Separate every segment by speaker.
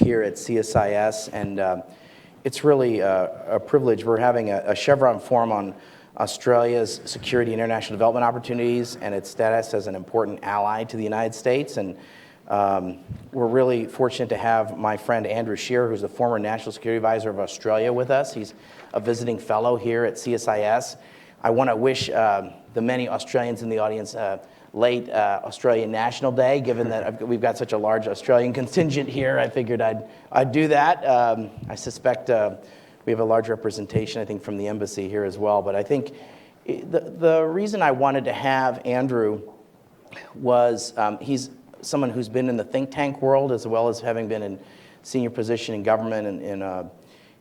Speaker 1: here at CSIS, and it's really a privilege. We're having a Chevron Forum on Australia's security and international development opportunities and its status as an important ally to the United States. And we're really fortunate to have my friend Andrew Shearer, who's the former National Security Advisor of Australia, with us. He's a visiting fellow here at CSIS. I want to wish the many Australians in the audience late Australian National Day, given that we've got such a large Australian contingent here. I figured I'd do that. I suspect we have a large representation, I think, from the embassy here as well. But I think the reason I wanted to have Andrew was he's someone who's been in the think tank world, as well as having been in senior position in government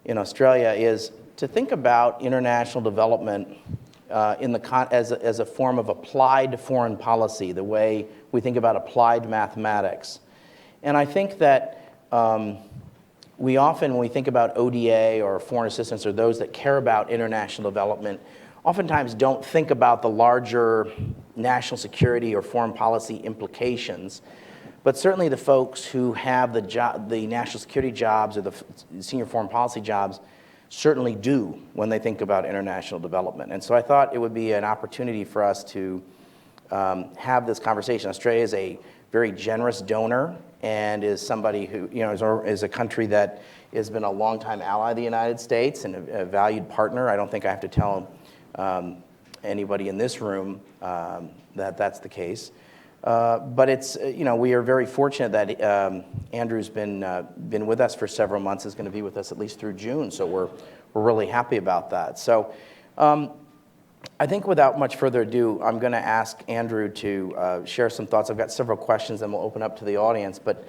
Speaker 1: in Australia, is to think about international development as a form of applied foreign policy, the way we think about applied mathematics. And I think that we often, when we think about ODA or foreign assistance or those that care about international development, oftentimes don't think about the larger national security or foreign policy implications. But certainly the folks who have the national security jobs or the senior foreign policy jobs certainly do when they think about international development. And so I thought it would be an opportunity for us to have this conversation. Australia is a very generous donor and is somebody who, is a country that has been a longtime ally of the United States and a valued partner. I don't think I have to tell anybody in this room that that's the case. But it's, we are very fortunate that Andrew's been with us for several months, is going to be with us at least through June, so we're really happy about that. So I think without much further ado, I'm going to ask Andrew to share some thoughts. I've got several questions and we'll open up to the audience, but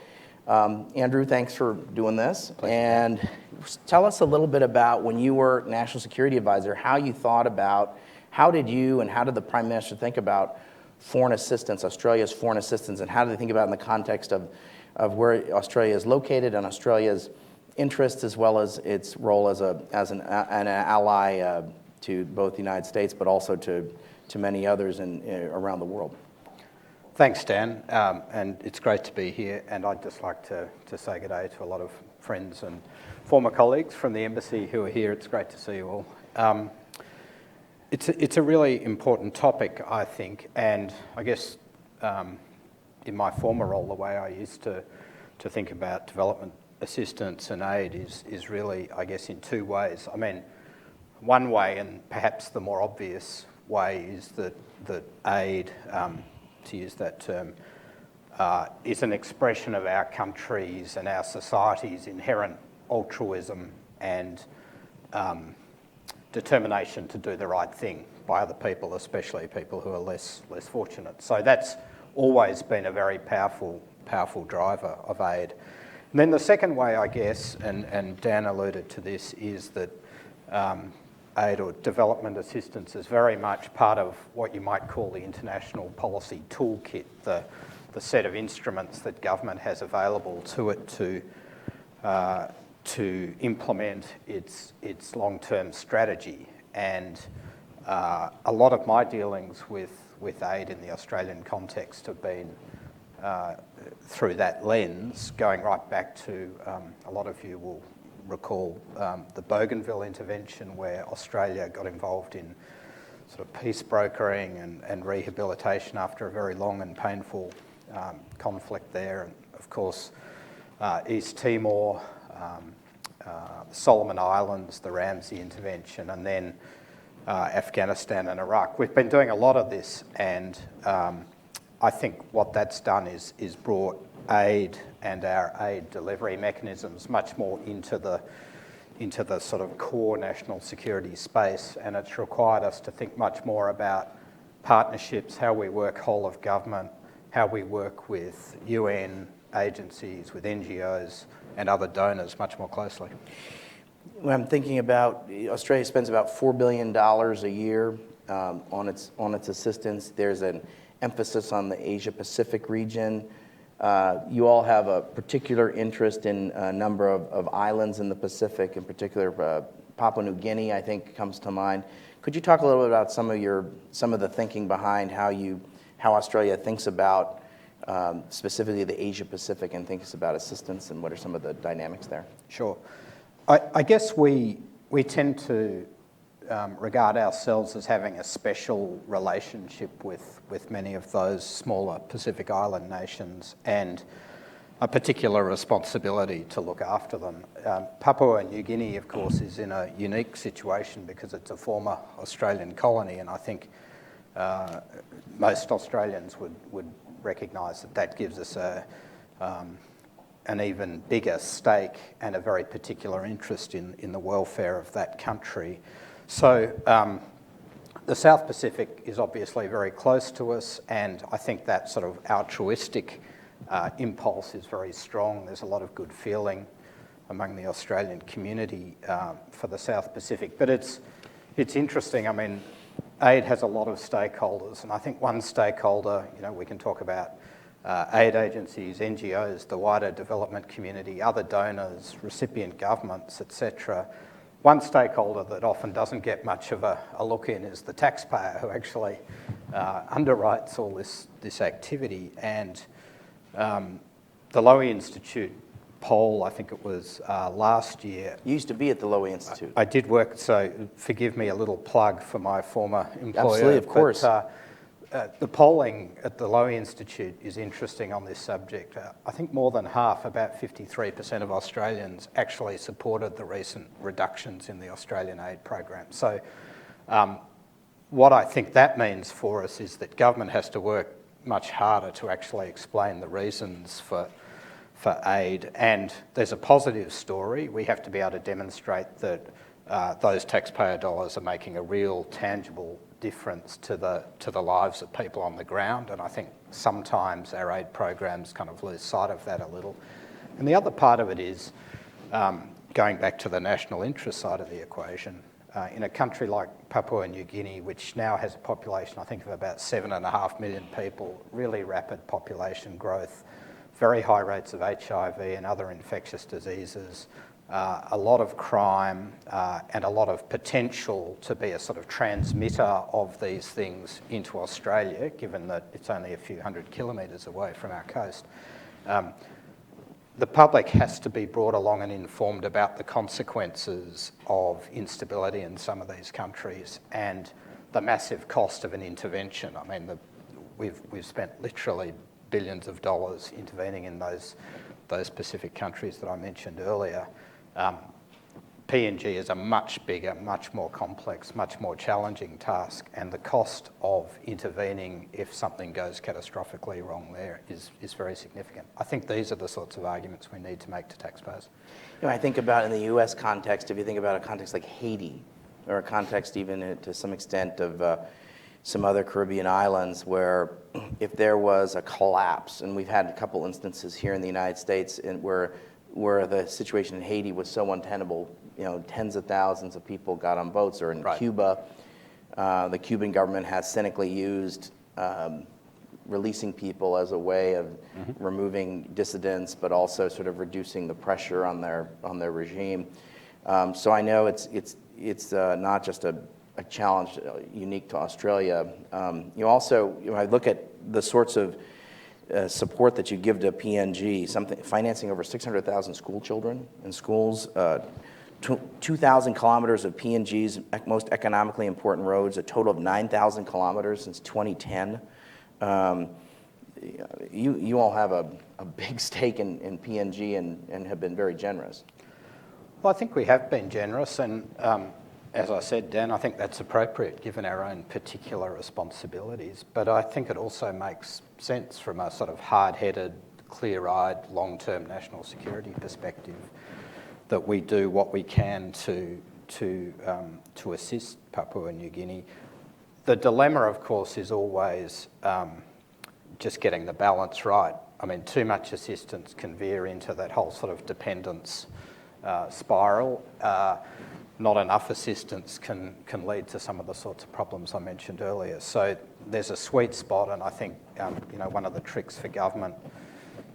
Speaker 1: Andrew, thanks for doing this.
Speaker 2: Pleasure.
Speaker 1: And tell us a little bit about when you were National Security Advisor, how you thought about, how did you and how did the Prime Minister think about foreign assistance, Australia's foreign assistance, and how do they think about it in the context of where Australia is located and Australia's interests, as well as its role as an ally to both the United States, but also to many others around the world?
Speaker 2: Thanks, Dan, and it's great to be here, and I'd just like to say good day to a lot of friends and former colleagues from the embassy who are here. It's great to see you all. It's a really important topic, I think, and I guess in my former role, the way I used to think about development assistance and aid is really, I guess, in two ways. I mean, one way, and perhaps the more obvious way, is that aid, to use that term, is an expression of our country's and our society's inherent altruism and determination to do the right thing by other people, especially people who are less fortunate. So that's always been a very powerful driver of aid. And then the second way, I guess, and Dan alluded to this, is that aid or development assistance is very much part of what you might call the international policy toolkit, the set of instruments that government has available to it to implement its long-term strategy. And a lot of my dealings with aid in the Australian context have been through that lens, going right back to, a lot of you will recall the Bougainville intervention, where Australia got involved in sort of peace brokering and rehabilitation after a very long and painful conflict there. And of course, East Timor, Solomon Islands, the Ramsey intervention, and then Afghanistan and Iraq. We've been doing a lot of this, and I think what that's done is brought aid and our aid delivery mechanisms much more into the sort of core national security space, and it's required us to think much more about partnerships, how we work whole of government, how we work with UN agencies, with NGOs and other donors much more closely.
Speaker 1: When I'm thinking about, Australia spends about $4 billion a year on its assistance. There's an emphasis on the Asia-Pacific region. You all have a particular interest in a number of islands in the Pacific, in particular Papua New Guinea, I think, comes to mind. Could you talk a little bit about some of the thinking behind how Australia thinks about specifically the Asia Pacific, and thinks about assistance and what are some of the dynamics there?
Speaker 2: Sure. I guess we tend to regard ourselves as having a special relationship with many of those smaller Pacific Island nations and a particular responsibility to look after them. Papua New Guinea, of course, is in a unique situation because it's a former Australian colony, and I think most Australians would recognise that that gives us an even bigger stake and a very particular interest in the welfare of that country. So the South Pacific is obviously very close to us, and I think that sort of altruistic impulse is very strong. There's a lot of good feeling among the Australian community for the South Pacific. But it's interesting. I mean, aid has a lot of stakeholders, and I think one stakeholder, we can talk about aid agencies, NGOs, the wider development community, other donors, recipient governments, etc. One stakeholder that often doesn't get much of a look in is the taxpayer, who actually underwrites all this activity. And the Lowy Institute poll, I think it was last year.
Speaker 1: You used to be at the Lowy Institute.
Speaker 2: I did work, so forgive me a little plug for my former employer.
Speaker 1: Absolutely, of course.
Speaker 2: But, the polling at the Lowy Institute is interesting on this subject. I think more than half, about 53% of Australians, actually supported the recent reductions in the Australian aid program. So what I think that means for us is that government has to work much harder to actually explain the reasons for aid. And there's a positive story. We have to be able to demonstrate that those taxpayer dollars are making a real, tangible difference to the lives of people on the ground, and I think sometimes our aid programs kind of lose sight of that a little. And the other part of it is, going back to the national interest side of the equation, in a country like Papua New Guinea, which now has a population, I think, of about 7.5 million people, really rapid population growth, very high rates of HIV and other infectious diseases, a lot of crime, and a lot of potential to be a sort of transmitter of these things into Australia, given that it's only a few hundred kilometres away from our coast. The public has to be brought along and informed about the consequences of instability in some of these countries and the massive cost of an intervention. I mean, we've spent literally billions of dollars intervening in those Pacific countries that I mentioned earlier. PNG is a much bigger, much more complex, much more challenging task, and the cost of intervening if something goes catastrophically wrong there is very significant. I think these are the sorts of arguments we need to make to taxpayers.
Speaker 1: I think about in the US context, if you think about a context like Haiti, or a context even to some extent of some other Caribbean islands, where if there was a collapse, and we've had a couple instances here in the United States where the situation in Haiti was so untenable, tens of thousands of people got on boats, or in
Speaker 2: Right.
Speaker 1: Cuba, the Cuban government has cynically used releasing people as a way of removing dissidents, but also sort of reducing the pressure on their regime. So I know it's not just a challenge unique to Australia. You also, I look at the sorts of support that you give to PNG, financing over 600,000 school children in schools, 2,000 kilometers of PNG's most economically important roads, a total of 9,000 kilometers since 2010. You all have a big stake in PNG and have been very generous.
Speaker 2: Well, I think we have been generous, and as I said, Dan, I think that's appropriate given our own particular responsibilities. But I think it also makes sense from a sort of hard-headed, clear-eyed, long-term national security perspective that we do what we can to assist Papua New Guinea. The dilemma, of course, is always just getting the balance right. I mean, too much assistance can veer into that whole sort of dependence spiral. Not enough assistance can lead to some of the sorts of problems I mentioned earlier. So there's a sweet spot, and I think one of the tricks for government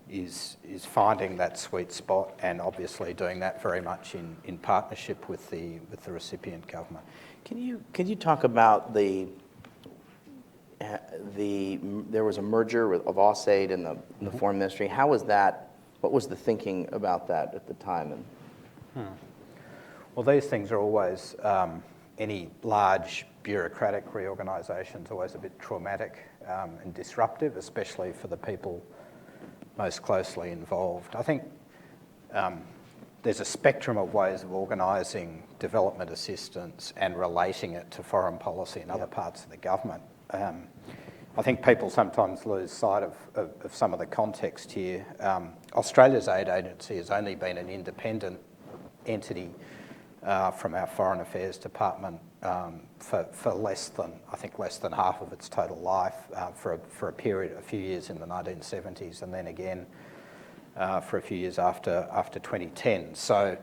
Speaker 2: is finding that sweet spot, and obviously doing that very much in partnership with the recipient government.
Speaker 1: Can you talk about there was a merger of AIIB and the Foreign Ministry. How was that? What was the thinking about that at the time?
Speaker 2: Well, these things are always, any large bureaucratic reorganisation is always a bit traumatic and disruptive, especially for the people most closely involved. I think there's a spectrum of ways of organising development assistance and relating it to foreign policy in other parts of the government. I think people sometimes lose sight of some of the context here. Australia's aid agency has only been an independent entity from our Foreign Affairs Department for less than half of its total life, for a few years in the 1970s, and then again for a few years after 2010. So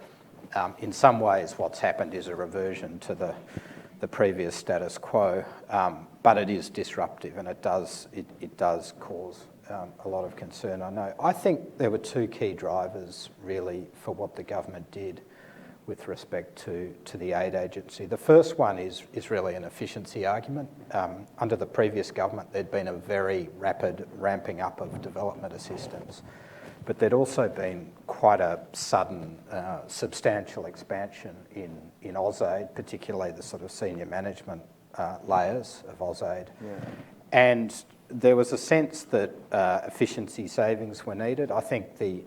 Speaker 2: in some ways what's happened is a reversion to the previous status quo, but it is disruptive, and it does cause a lot of concern, I know. I think there were two key drivers really for what the government did with respect to the aid agency. The first one is really an efficiency argument. Under the previous government, there'd been a very rapid ramping up of development assistance, but there'd also been quite a sudden, substantial expansion in AusAid, particularly the sort of senior management layers of AusAid.
Speaker 1: Yeah.
Speaker 2: And there was a sense that efficiency savings were needed. I think the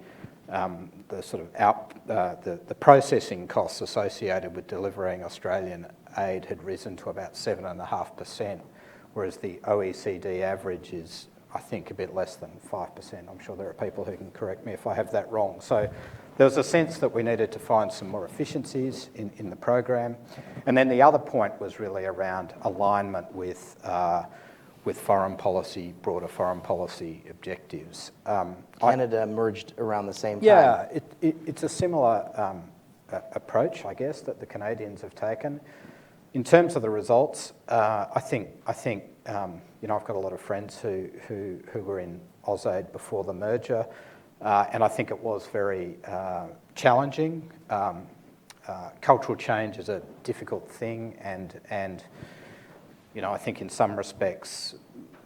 Speaker 2: processing costs associated with delivering Australian aid had risen to about 7.5%, whereas the OECD average is, I think, a bit less than 5%. I'm sure there are people who can correct me if I have that wrong. So there was a sense that we needed to find some more efficiencies in the program. And then the other point was really around alignment with foreign policy, broader foreign policy objectives.
Speaker 1: Canada merged around the same time.
Speaker 2: Yeah, it's a similar approach, I guess, that the Canadians have taken. In terms of the results, I think I've got a lot of friends who were in AusAid before the merger, and I think it was very challenging. Cultural change is a difficult thing, and I think in some respects,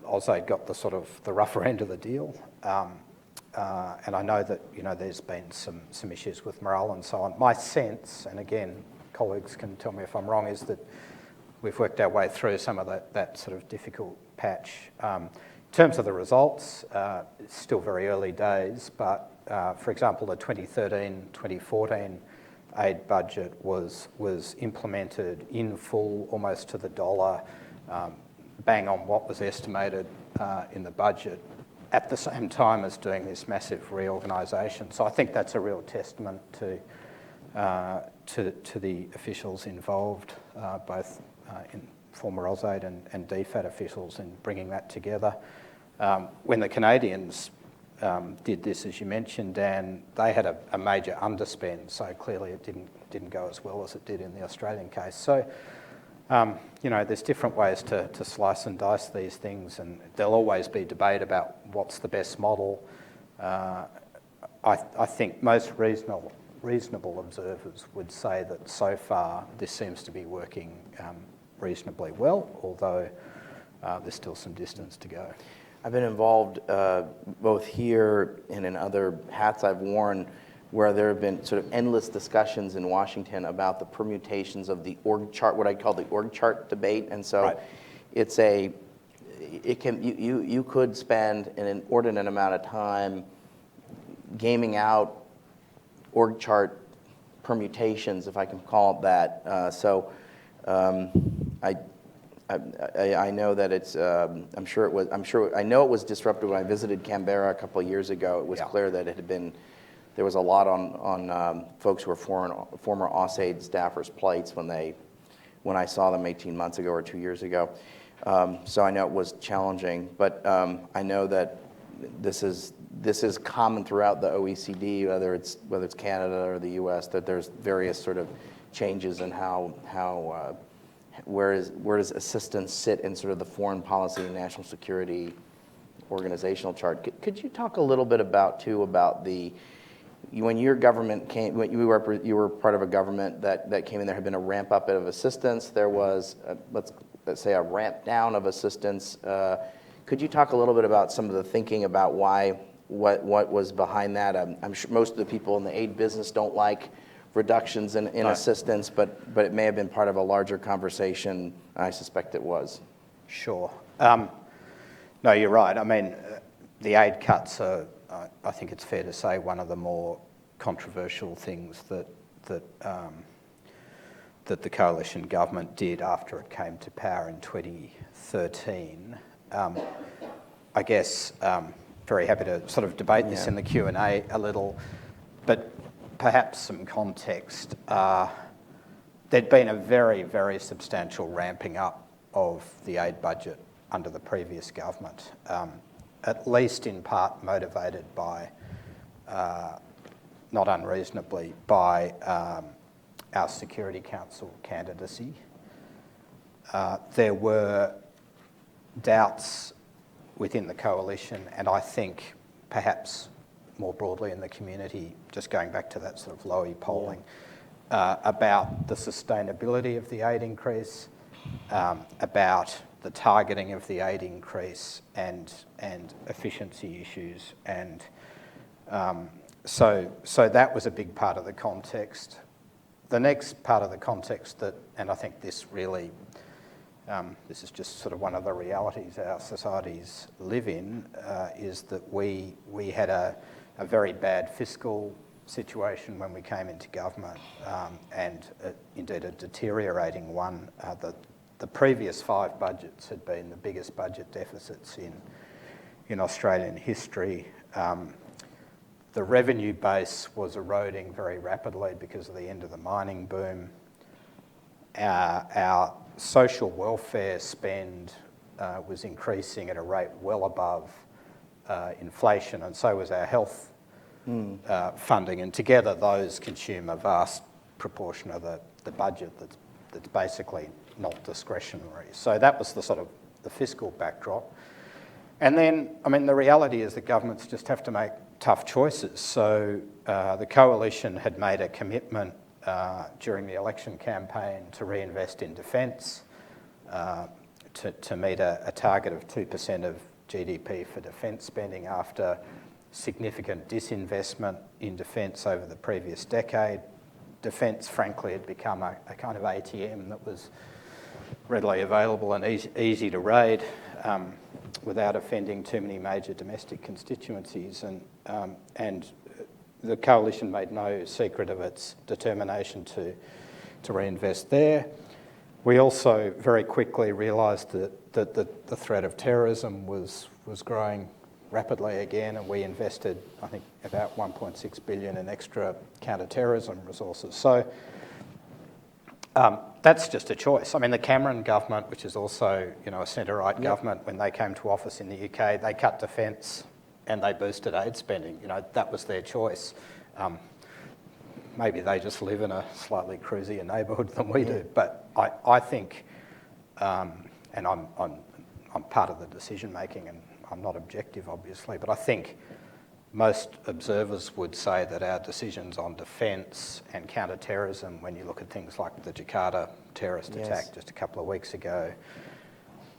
Speaker 2: AusAid got the rougher end of the deal. And I know that there's been some issues with morale and so on. My sense, and again, colleagues can tell me if I'm wrong, is that we've worked our way through some of that sort of difficult patch. In terms of the results, it's still very early days, but for example, the 2013-2014 aid budget was implemented in full, almost to the dollar, bang on what was estimated in the budget, at the same time as doing this massive reorganisation. So I think that's a real testament to the officials involved, both in former AusAid and DFAT officials, in bringing that together. When the Canadians did this, as you mentioned, Dan, they had a major underspend, so clearly it didn't go as well as it did in the Australian case. So there's different ways to slice and dice these things, and there'll always be debate about what's the best model. I think most reasonable observers would say that so far this seems to be working reasonably well, although there's still some distance to go.
Speaker 1: I've been involved both here and in other hats I've worn, where there have been sort of endless discussions in Washington about the permutations of the org chart, what I call the org chart debate. And so right. You could spend an inordinate amount of time gaming out org chart permutations, if I can call it that. I know that it's. I know it was disruptive when I visited Canberra a couple of years ago. It was clear that it had been. There was a lot on folks who were former AusAid staffers' plates when I saw them 18 months ago or 2 years ago. So I know it was challenging, but I know that this is common throughout the OECD, whether it's Canada or the U.S., that there's various sort of changes in where does assistance sit in sort of the foreign policy and national security organizational chart. Could you talk a little bit about when your government came, when you were part of a government that came in, there had been a ramp up of assistance. There was, let's say, a ramp down of assistance. Could you talk a little bit about some of the thinking about what was behind that? I'm sure most of the people in the aid business don't like reductions in assistance, but it may have been part of a larger conversation. I suspect it was.
Speaker 2: Sure. No, you're right. I mean, the aid cuts are, I think it's fair to say, one of the more controversial things that the coalition government did after it came to power in 2013. I guess very happy to sort of debate this in the Q&A a little, but perhaps some context. There'd been a very, very substantial ramping up of the aid budget under the previous government, at least in part motivated by, not unreasonably, by our Security Council candidacy. There were doubts within the coalition, and I think perhaps more broadly in the community, just going back to that sort of Lowy polling, about the sustainability of the aid increase, about the targeting of the aid increase and efficiency issues. And so that was a big part of the context. The next part of the context and I think this really, this is just sort of one of the realities our societies live in, is that we had a very bad fiscal situation when we came into government, and indeed a deteriorating one. The previous 5 budgets had been the biggest budget deficits in Australian history. The revenue base was eroding very rapidly because of the end of the mining boom. Our social welfare spend was increasing at a rate well above inflation, and so was our health funding. And together those consume a vast proportion of the budget that's basically not discretionary. So that was the sort of the fiscal backdrop. And then, I mean, the reality is that governments just have to make tough choices. So the coalition had made a commitment during the election campaign to reinvest in defence, to meet a target of 2% of GDP for defence spending after significant disinvestment in defence over the previous decade. Defence, frankly, had become a kind of ATM that was readily available and easy to raid without offending too many major domestic constituencies. And the coalition made no secret of its determination to reinvest there. We also very quickly realised that the threat of terrorism was growing rapidly again, and we invested, I think, about $1.6 billion in extra counter-terrorism resources. So that's just a choice. I mean, the Cameron government, which is also, a centre-right government, when they came to office in the UK, they cut defence and they boosted aid spending. That was their choice. Maybe they just live in a slightly cruisier neighbourhood than we do, but I think, and I'm part of the decision making, and I'm not objective, obviously, but I think most observers would say that our decisions on defence and counter-terrorism, when you look at things like the Jakarta terrorist attack just a couple of weeks ago,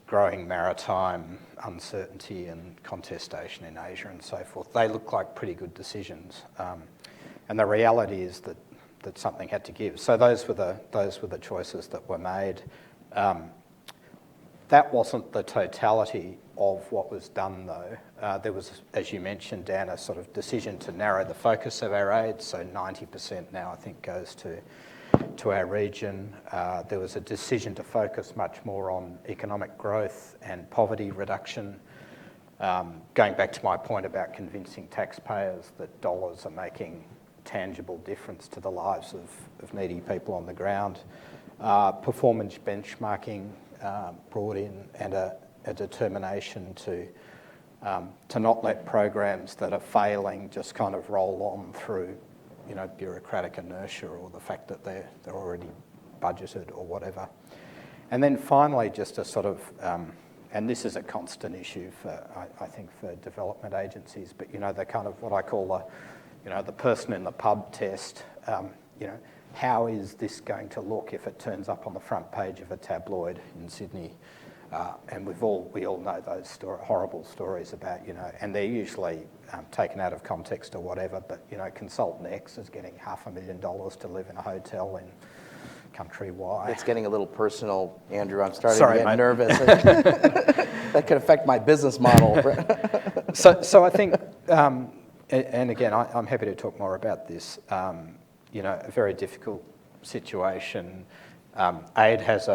Speaker 2: growing maritime uncertainty and contestation in Asia and so forth, they look like pretty good decisions. And the reality is that something had to give. So those were the choices that were made. That wasn't the totality of what was done, though. There was, as you mentioned, Dan, a sort of decision to narrow the focus of our aid. So 90% now, I think, goes to our region. There was a decision to focus much more on economic growth and poverty reduction. Going back to my point about convincing taxpayers that dollars are making tangible difference to the lives of needy people on the ground. Performance benchmarking brought in, and a determination to not let programs that are failing just kind of roll on through, bureaucratic inertia or the fact that they're already budgeted or whatever. And then finally, just a sort of, and this is a constant issue for, I think, for development agencies, but the kind of what I call the person in the pub test. how is this going to look if it turns up on the front page of a tabloid in Sydney? And we all know those horrible stories about, and they're usually taken out of context or whatever, but, consultant X is getting $500,000 to live in a hotel in country Y.
Speaker 1: It's getting a little personal, Andrew. I'm starting
Speaker 2: Sorry,
Speaker 1: to get
Speaker 2: mate.
Speaker 1: nervous. That could affect my business model.
Speaker 2: So I think, and again, I'm happy to talk more about this, a very difficult situation. AIIB has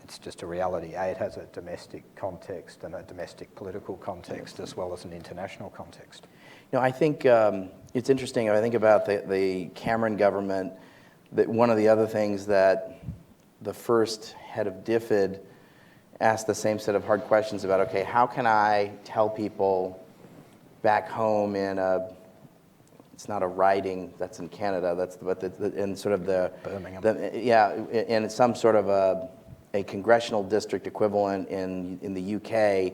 Speaker 2: it's just a reality. AIIB has a domestic context and a domestic political context as well as an international context.
Speaker 1: I think it's interesting. If I think about the Cameron government, that one of the other things that the first head of DFID asked the same set of hard questions about, okay, how can I tell people back home it's not a riding, that's in Canada, in sort of
Speaker 2: Birmingham.
Speaker 1: in some sort of a congressional district equivalent in the UK,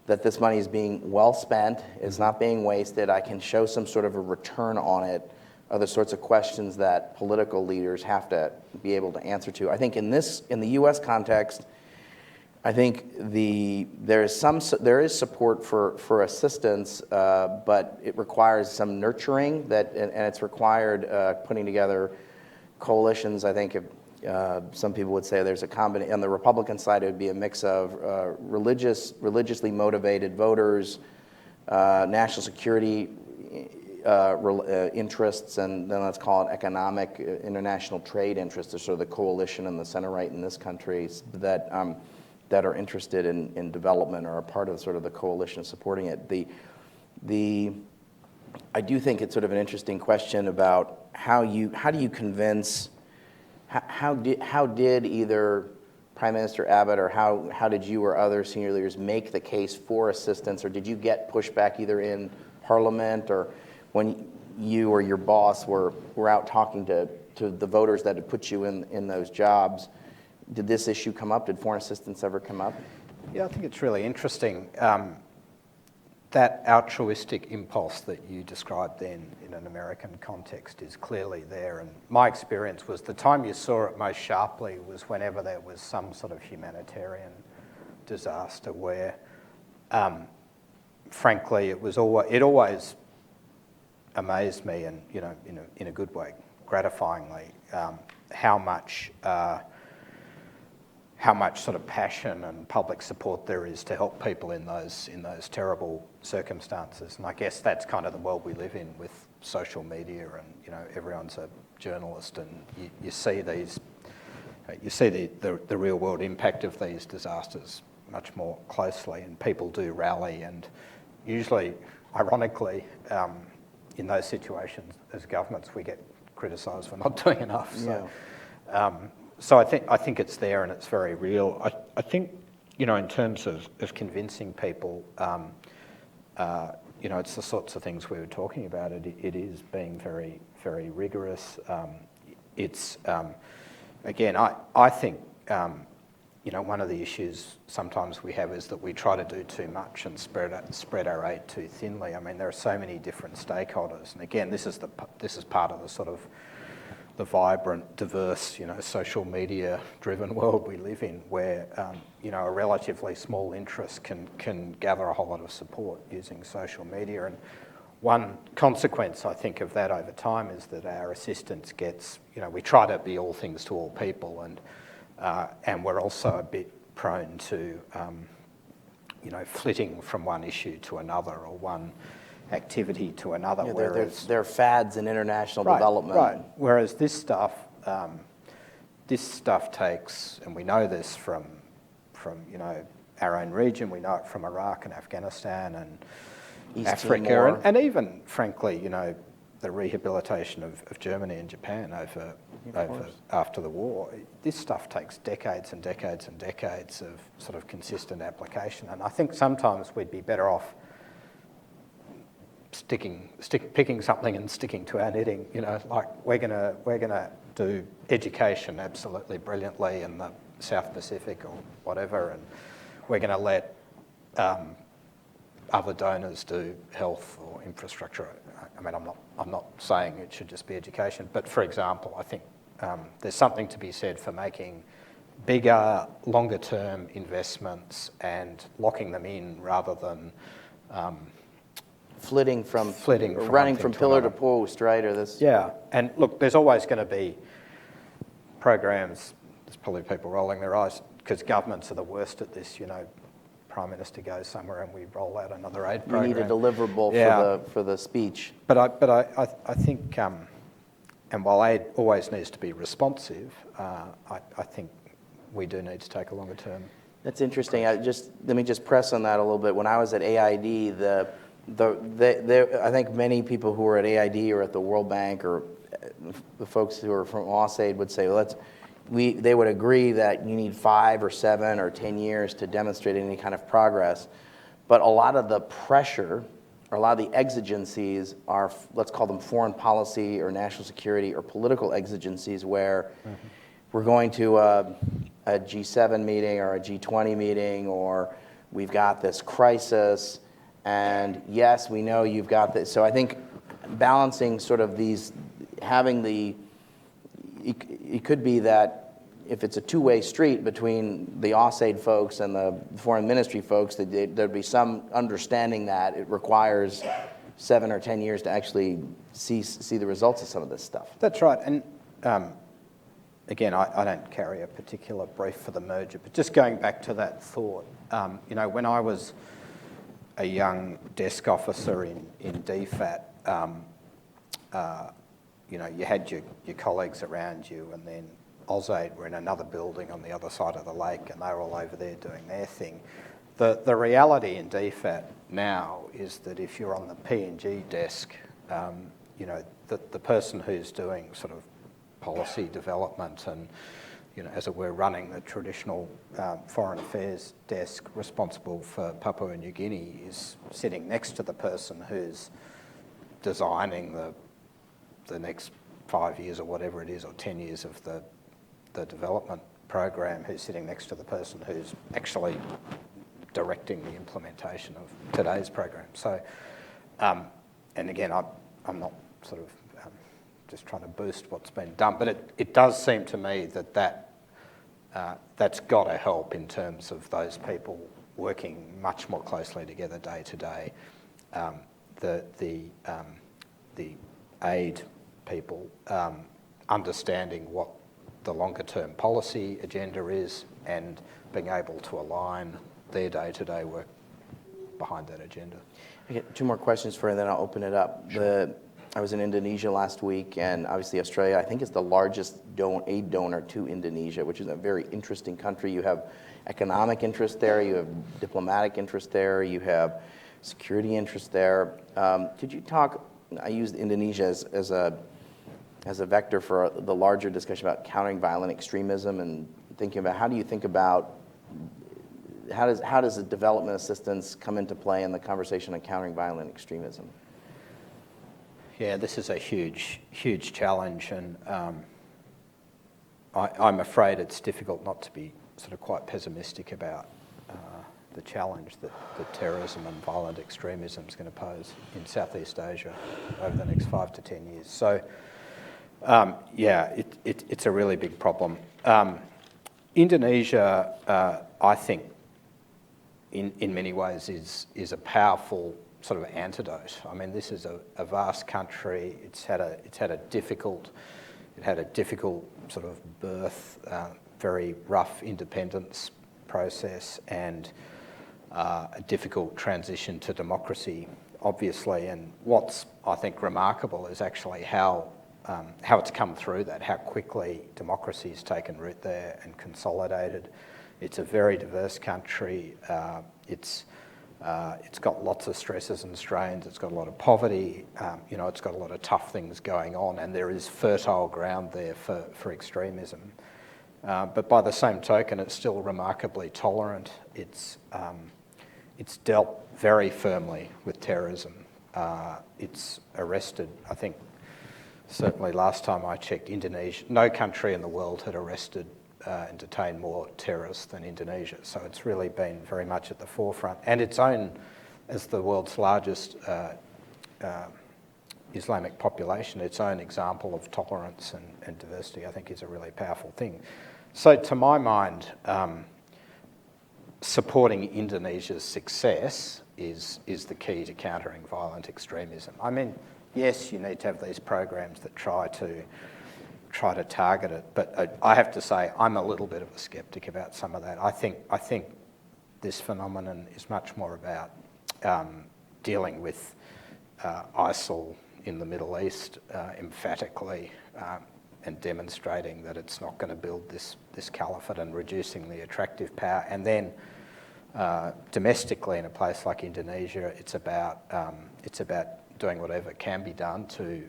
Speaker 1: that this money is being well spent, it's not being wasted, I can show some sort of a return on it, are the sorts of questions that political leaders have to be able to answer to. I think in the US context, I think there is support for assistance, but it requires some nurturing and it's required putting together coalitions. I think some people would say there's a combination. On the Republican side, it would be a mix of religiously motivated voters, national security interests, and then let's call it economic international trade interests. There's sort of the coalition and the center right in this country that are interested in development or are part of sort of the coalition supporting it. I do think it's sort of an interesting question about how do you convince. How did either Prime Minister Abbott or how did you or other senior leaders make the case for assistance, or did you get pushback either in Parliament or when you or your boss were out talking to the voters that had put you in those jobs? Did this issue come up? Did foreign assistance ever come up?
Speaker 2: Yeah, I think it's really interesting. That altruistic impulse that you described then in an American context is clearly there. And my experience was the time you saw it most sharply was whenever there was some sort of humanitarian disaster where, frankly, it always amazed me, and in a good way, gratifyingly, how much sort of passion and public support there is to help people in those terrible circumstances. And I guess that's kind of the world we live in with social media, and everyone's a journalist, and you see the real world impact of these disasters much more closely, and people do rally, and usually, ironically, in those situations as governments we get criticised for not doing enough. So, So I think it's there and it's very real. I think, in terms of convincing people, it's the sorts of things we were talking about. It is being very, very rigorous. It's, again, I think, one of the issues sometimes we have is that we try to do too much and spread our aid too thinly. I mean, there are so many different stakeholders. And again, this is part of the sort of the vibrant, diverse, social media-driven world we live in, where a relatively small interest can gather a whole lot of support using social media. And one consequence, I think, of that over time is that our assistance gets, we try to be all things to all people, and we're also a bit prone to, flitting from one issue to another or one activity to another.
Speaker 1: There are fads in international development.
Speaker 2: Right. Whereas this stuff takes, and we know this from our own region. We know it from Iraq and Afghanistan and
Speaker 1: East
Speaker 2: Africa,
Speaker 1: Timor.
Speaker 2: and even, frankly, the rehabilitation of Germany and Japan after the war. This stuff takes decades and decades and decades of sort of consistent application, and I think sometimes we'd be better off picking something and sticking to our knitting. Like we're gonna do education absolutely brilliantly in the South Pacific or whatever, and we're gonna let other donors do health or infrastructure I mean, I'm not saying it should just be education, but for example, I think there's something to be said for making bigger, longer-term investments and locking them in rather than
Speaker 1: running from pillar to post, right? Or this.
Speaker 2: Yeah, and look, there's always going to be programs. There's probably people rolling their eyes because governments are the worst at this. You know, Prime Minister goes somewhere and we roll out another aid program.
Speaker 1: You need a deliverable for the speech.
Speaker 2: But I think, and while aid always needs to be responsive, I think we do need to take a longer term.
Speaker 1: That's interesting. Let me just press on that a little bit. When I was at AIIB, I think many people who are at AIIB or at the World Bank or the folks who are from AIIB would say, well, they would agree that you need 5 or 7 or 10 years to demonstrate any kind of progress. But a lot of the pressure, or a lot of the exigencies are, let's call them foreign policy or national security or political exigencies where we're going to a G7 meeting or a G20 meeting, or we've got this crisis, and yes, we know you've got this. So I think balancing sort of these, it could be that if it's a two-way street between the AIIB folks and the foreign ministry folks, there'd be some understanding that it requires 7 or 10 years to actually see the results of some of this stuff.
Speaker 2: That's right, and again, I don't carry a particular brief for the merger, but just going back to that thought, you know, when I was a young desk officer in DFAT, you know, you had your colleagues around you, and then AusAid were in another building on the other side of the lake, and they were all over there doing their thing. The reality in DFAT now is that if you're on the P&G desk, you know, the person who's doing sort of policy development and, you know, as it were, running the traditional foreign affairs desk responsible for Papua New Guinea is sitting next to the person who's designing the next 5 years or whatever it is, or 10 years of the development program, who's sitting next to the person who's actually directing the implementation of today's program. So, and again, I'm not sort of just trying to boost what's been done, but it does seem to me that's got to help in terms of those people working much more closely together day to day. The aid people understanding what the longer term policy agenda is and being able to align their day-to-day work behind that agenda.
Speaker 1: I get 2 more questions for you, and then I'll open it up. Sure. I was in Indonesia last week, and obviously Australia, I think, is the largest aid donor to Indonesia, which is a very interesting country. You have economic interest there, you have diplomatic interest there, you have security interest there. Could you talk, I used Indonesia as a vector for the larger discussion about countering violent extremism, and thinking about how does the development assistance come into play in the conversation on countering violent extremism?
Speaker 2: Yeah, this is a huge, huge challenge, and I'm afraid it's difficult not to be sort of quite pessimistic about the challenge that terrorism and violent extremism is going to pose in Southeast Asia over the next 5 to 10 years. So, yeah, it's a really big problem. Indonesia, I think, in many ways, is a powerful sort of antidote. I mean, this is a vast country. It had a difficult sort of birth, very rough independence process, and a difficult transition to democracy, obviously. And what's, I think, remarkable is actually how it's come through that, how quickly democracy's taken root there and consolidated. It's a very diverse country. It's got lots of stresses and strains. It's got a lot of poverty. You know, it's got a lot of tough things going on, and there is fertile ground there for extremism. But by the same token, it's still remarkably tolerant. It's dealt very firmly with terrorism. It's arrested, I think, certainly last time I checked, Indonesia, no country in the world had arrested and detained more terrorists than Indonesia. So it's really been very much at the forefront. And its own, as the world's largest Islamic population, its own example of tolerance and diversity, I think is a really powerful thing. So to my mind, supporting Indonesia's success is the key to countering violent extremism. I mean, yes, you need to have these programs that try to target it, but I have to say I'm a little bit of a skeptic about some of that. I think this phenomenon is much more about dealing with ISIL in the Middle East emphatically and demonstrating that it's not going to build this caliphate and reducing the attractive power. And then domestically in a place like Indonesia, it's about doing whatever can be done to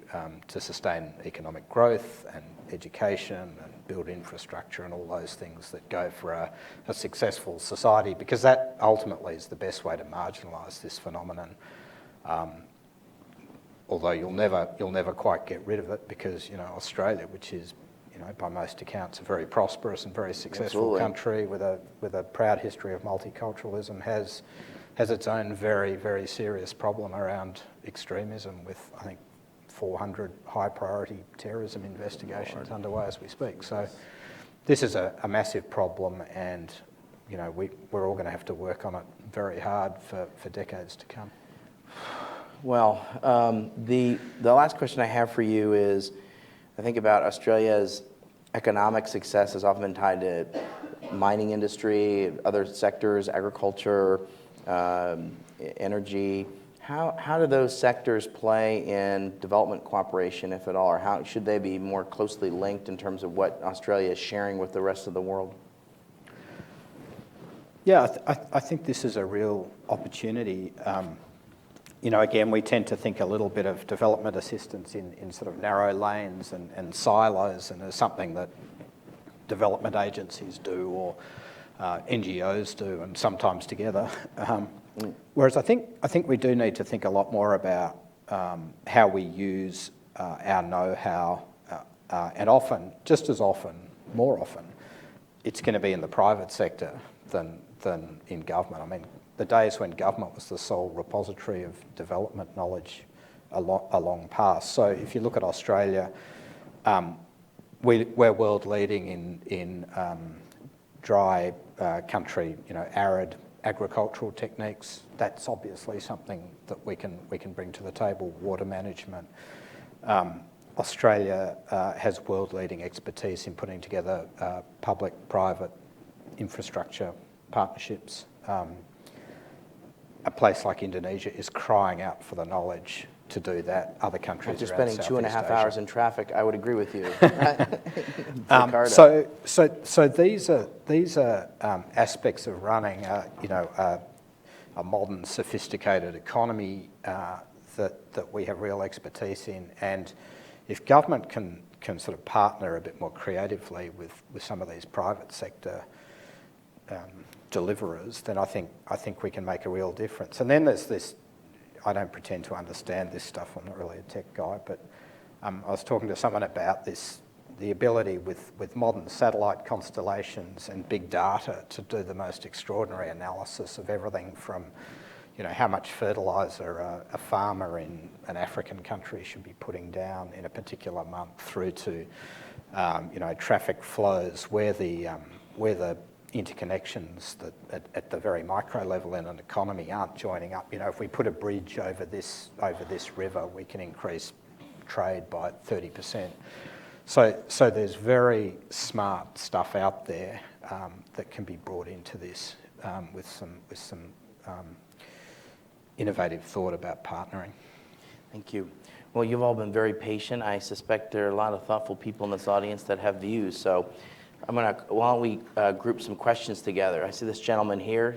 Speaker 2: sustain economic growth and education and build infrastructure and all those things that go for a successful society, because that ultimately is the best way to marginalise this phenomenon. Although you'll never quite get rid of it, because Australia, which is by most accounts a very prosperous and very successful country with a proud history of multiculturalism, has its own very, very serious problem around extremism, with I think 400 high priority terrorism investigations underway as we speak. So this is a massive problem, and we're all going to have to work on it very hard for decades to come.
Speaker 1: Well, the last question I have for you is, I think about Australia's economic success has often been tied to mining industry, other sectors, agriculture, energy. How do those sectors play in development cooperation, if at all, or how should they be more closely linked in terms of what Australia is sharing with the rest of the world?
Speaker 2: Yeah, I think this is a real opportunity. Again, we tend to think a little bit of development assistance in sort of narrow lanes and silos, and as something that development agencies do or NGOs do, and sometimes together. Whereas I think we do need to think a lot more about how we use our know-how, and often, just as often, more often, it's going to be in the private sector than in government. I mean, the days when government was the sole repository of development knowledge are long past. So if you look at Australia, we're world leading in dry country, arid agricultural techniques. That's obviously something that we can bring to the table. Water management. Australia has world leading expertise in putting together public-private infrastructure partnerships. A place like Indonesia is crying out for the knowledge to do that. Other countries
Speaker 1: After
Speaker 2: around
Speaker 1: spending
Speaker 2: Southeast
Speaker 1: 2.5
Speaker 2: Asia.
Speaker 1: hours in traffic, I would agree with you.
Speaker 2: So these are aspects of running a modern, sophisticated economy that we have real expertise in, and if government can sort of partner a bit more creatively with some of these private sector deliverers, then I think we can make a real difference. And then there's this. I don't pretend to understand this stuff. I'm not really a tech guy, but I was talking to someone about this: the ability with modern satellite constellations and big data to do the most extraordinary analysis of everything from, how much fertiliser a farmer in an African country should be putting down in a particular month, through to, traffic flows, where the interconnections that at the very micro level in an economy aren't joining up. If we put a bridge over this river, we can increase trade by 30%. So there's very smart stuff out there that can be brought into this with some innovative thought about partnering.
Speaker 1: Thank you. Well, you've all been very patient. I suspect there are a lot of thoughtful people in this audience that have views. So why don't we group some questions together? I see this gentleman here.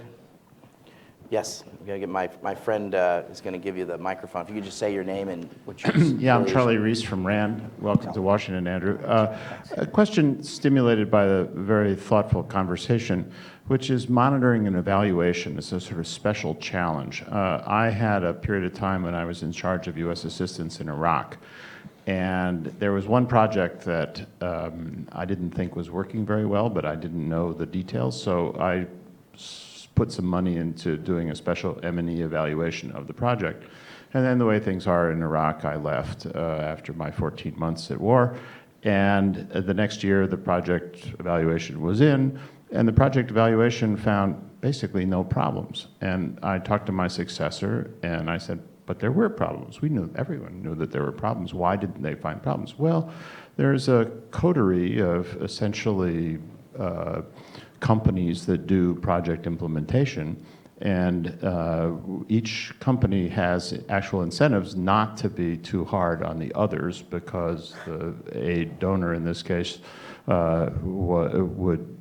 Speaker 1: Yes, I'm going to get my friend is going to give you the microphone. If you could just say your name and what your
Speaker 3: Yeah, I'm Charlie Reese from RAND. Welcome to Washington, Andrew. A question stimulated by the very thoughtful conversation, which is monitoring and evaluation is a sort of special challenge. I had a period of time when I was in charge of U.S. assistance in Iraq. And there was one project that I didn't think was working very well, but I didn't know the details, so I put some money into doing a special M&E evaluation of the project. And then the way things are in Iraq, I left after my 14 months at war. And the next year, the project evaluation was in, and the project evaluation found basically no problems. And I talked to my successor, and I said, but there were problems. Everyone knew that there were problems. Why didn't they find problems? Well, there's a coterie of essentially companies that do project implementation, and each company has actual incentives not to be too hard on the others, because a donor in this case would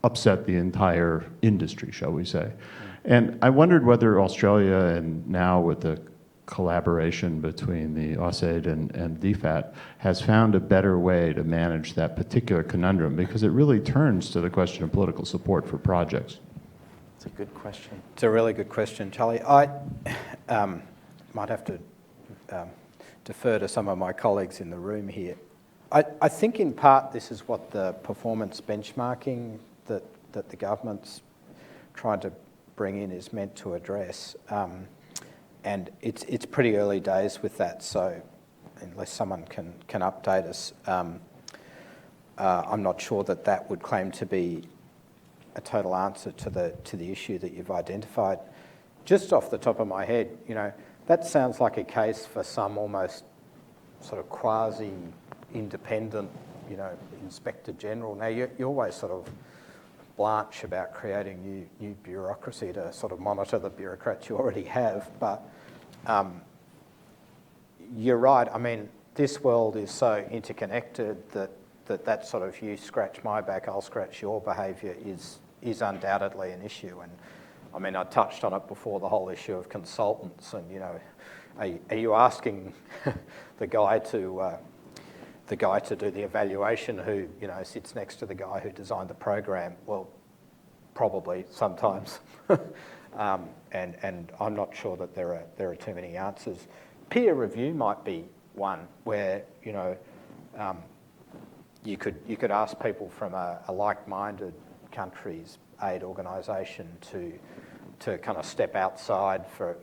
Speaker 3: upset the entire industry, shall we say. And I wondered whether Australia, and now with the collaboration between the AIIB and DFAT, has found a better way to manage that particular conundrum, because it really turns to the question of political support for projects.
Speaker 1: It's a good question.
Speaker 2: It's a really good question, Charlie. I might have to defer to some of my colleagues in the room here. I think in part this is what the performance benchmarking that the government's trying to bring in is meant to address. And it's pretty early days with that, so unless someone can update us, I'm not sure that would claim to be a total answer to the issue that you've identified. Just off the top of my head, that sounds like a case for some almost sort of quasi-independent, Inspector General. Now, you always sort of blanch about creating new bureaucracy to sort of monitor the bureaucrats you already have, but you're right. I mean, this world is so interconnected that sort of you scratch my back, I'll scratch your behaviour is undoubtedly an issue. And I mean, I touched on it before, the whole issue of consultants, and are you asking the guy to do the evaluation who sits next to the guy who designed the program? Well, probably sometimes, and I'm not sure that there are too many answers. Peer review might be one where you could ask people from a like-minded country's aid organisation to kind of step outside for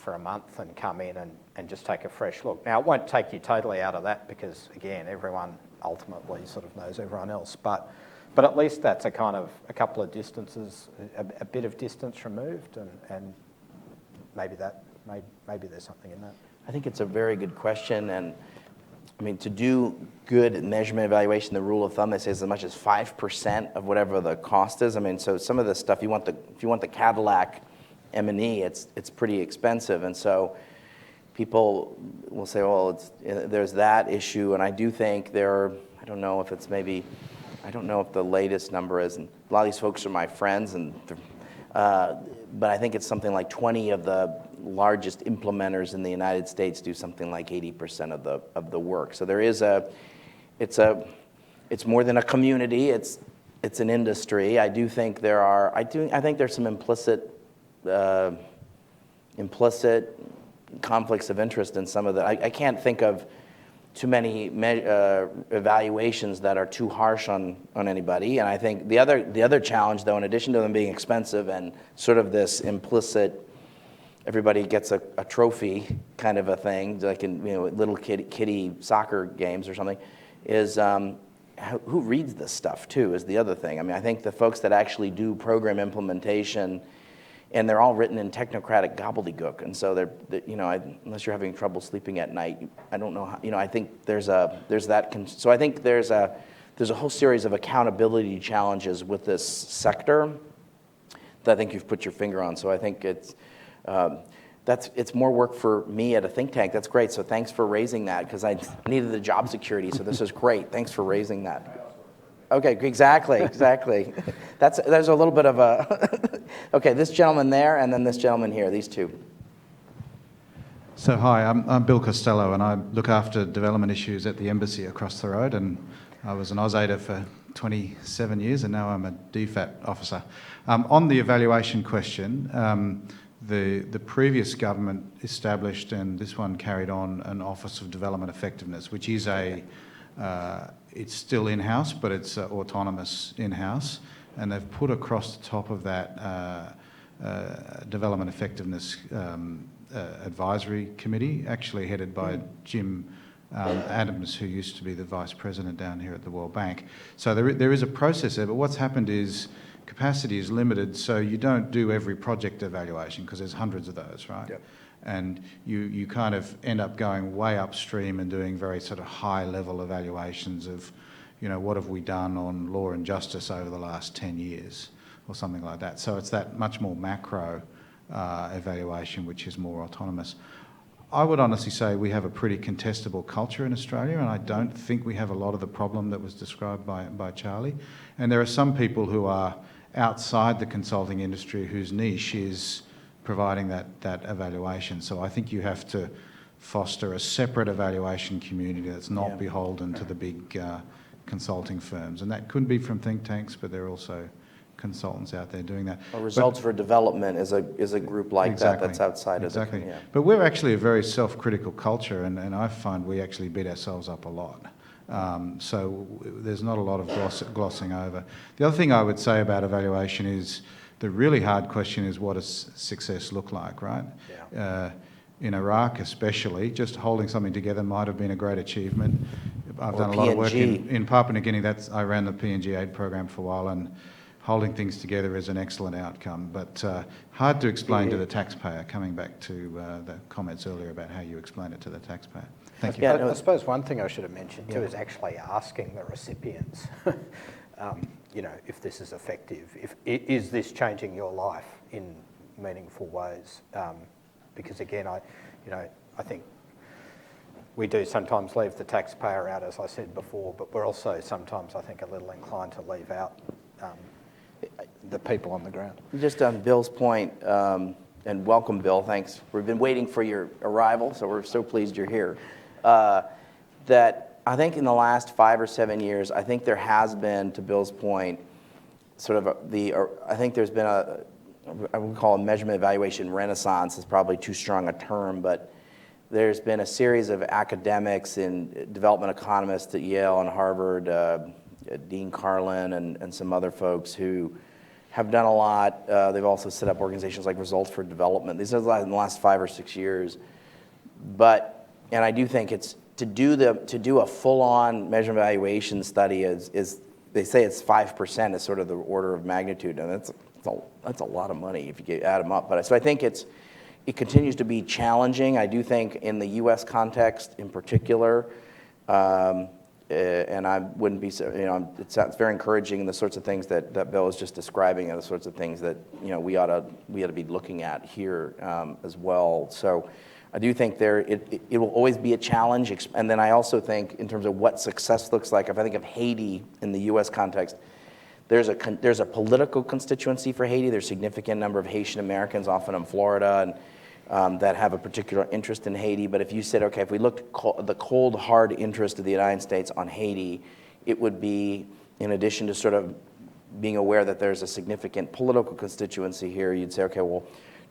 Speaker 2: a month and come in and just take a fresh look. Now, it won't take you totally out of that, because again, everyone ultimately sort of knows everyone else, but at least that's a couple of distances, a bit of distance removed, and maybe there's something in that.
Speaker 1: I think it's a very good question, and I mean, to do good measurement evaluation, the rule of thumb, they say as much as 5% of whatever the cost is. I mean, so some of this stuff, if you want the Cadillac M&E, it's pretty expensive, and so people will say, well, there's that issue, and I do think I don't know if the latest number is, and a lot of these folks are my friends, but I think it's something like 20 of the largest implementers in the United States do something like 80% of the work. So it's more than a community. It's an industry. I do think I think there's some implicit conflicts of interest in some of the. I can't think of too many evaluations that are too harsh on anybody. And I think the other challenge, though, in addition to them being expensive and sort of this implicit, everybody gets a trophy kind of a thing, like in little kiddie soccer games or something, is who reads this stuff too is the other thing. I mean, I think the folks that actually do program implementation, and they're all written in technocratic gobbledygook, and so unless you're having trouble sleeping at night, I don't know how. I think there's that. So I think there's a whole series of accountability challenges with this sector that I think you've put your finger on. So I think it's more work for me at a think tank. That's great. So thanks for raising that, because I needed the job security. So this is great. Thanks for raising that. Okay, exactly. There's a little bit of a. Okay, this gentleman there, and then this gentleman here. These two.
Speaker 4: So hi, I'm Bill Costello, and I look after development issues at the embassy across the road. And I was an AusAider for 27 years, and now I'm a DFAT officer. On the evaluation question, the previous government established, and this one carried on, an Office of Development Effectiveness, which is it's still in-house, but it's autonomous in-house, and they've put across the top of that development effectiveness advisory committee, actually headed by Jim Adams, who used to be the vice president down here at the World Bank. So there is a process there, but what's happened is capacity is limited, so you don't do every project evaluation because there's hundreds of those, right?
Speaker 2: Yep.
Speaker 4: And you kind of end up going way upstream and doing very sort of high level evaluations of, you know, what have we done on law and justice over the last 10 years or something like that. So it's that much more macro evaluation which is more autonomous. I would honestly say we have a pretty contestable culture in Australia, and I don't think we have a lot of the problem that was described by Charlie. And there are some people who are outside the consulting industry whose niche is providing that evaluation. So I think you have to foster a separate evaluation community that's not beholden to the big consulting firms. And that could be from think tanks, but there are also consultants out there doing that.
Speaker 1: Well, Results for Development is a group like
Speaker 4: exactly,
Speaker 1: that that's outside of the...
Speaker 4: Yeah. But we're actually a very self-critical culture, and I find we actually beat ourselves up a lot. So there's not a lot of glossing over. The other thing I would say about evaluation is the really hard question is, what does success look like, right?
Speaker 2: Yeah.
Speaker 4: In Iraq especially, just holding something together might have been a great achievement. I've done a lot of work in Papua New Guinea. I ran the PNG aid program for a while, and holding things together is an excellent outcome, but hard to explain to the taxpayer, coming back to the comments earlier about how you explain it to the taxpayer. Thank you.
Speaker 2: I suppose one thing I should have mentioned too is actually asking the recipients, you know, if this is effective, is this changing your life in meaningful ways? Because again, I think we do sometimes leave the taxpayer out, as I said before, but we're also sometimes, I think, a little inclined to leave out the people on the ground.
Speaker 1: Just on Bill's point, and welcome, Bill, thanks. We've been waiting for your arrival, so we're so pleased you're here. That I think in the last 5 or 7 years, I think there has been, to Bill's point, sort of I think there's been I would call a measurement evaluation renaissance is probably too strong a term, but there's been a series of academics and development economists at Yale and Harvard, Dean Carlin and some other folks who have done a lot. They've also set up organizations like Results for Development. These are in the last 5 or 6 years. And I do think it's to do a full-on measurement evaluation study is they say it's 5% is sort of the order of magnitude, and that's a lot of money if you add them up. But so I think it continues to be challenging. I do think in the U.S. context in particular. And I wouldn't be, it sounds very encouraging, the sorts of things that Bill was just describing are the sorts of things that, we ought to be looking at here as well. So I do think it will always be a challenge. And then I also think in terms of what success looks like, if I think of Haiti in the U.S. context, there's a political constituency for Haiti. There's a significant number of Haitian Americans, often in Florida, and that have a particular interest in Haiti. But if you said, okay, if we looked at the cold, hard interest of the United States on Haiti, it would be, in addition to sort of being aware that there's a significant political constituency here, you'd say, okay, well,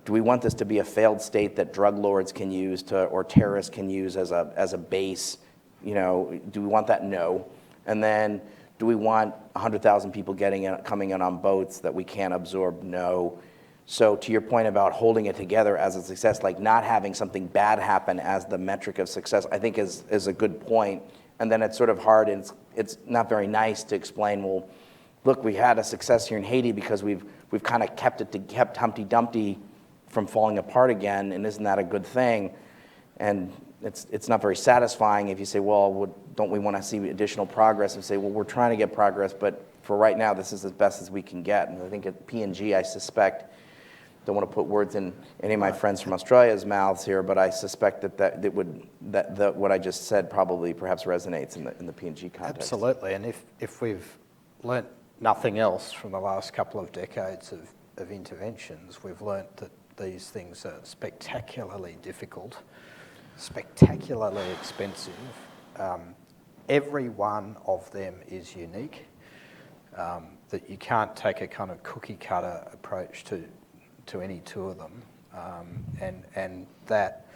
Speaker 1: do we want this to be a failed state that drug lords can use or terrorists can use as a base? Do we want that? No. And then do we want 100,000 people coming in on boats that we can't absorb? No. So to your point about holding it together as a success, like not having something bad happen as the metric of success, I think is a good point. And then it's sort of hard, and it's not very nice to explain, well, look, we had a success here in Haiti because we've kind of kept Humpty Dumpty from falling apart again, and isn't that a good thing? And it's not very satisfying if you say, well, don't we want to see additional progress? And say, well, we're trying to get progress, but for right now, this is as best as we can get. And I think at PNG, I suspect, don't want to put words in any of my friends from Australia's mouths here, but I suspect that what I just said probably perhaps resonates in the PNG context.
Speaker 2: Absolutely, and if we've learnt nothing else from the last couple of decades of interventions, we've learnt that these things are spectacularly difficult, spectacularly expensive. Every one of them is unique, that you can't take a kind of cookie cutter approach to any two of them, and that,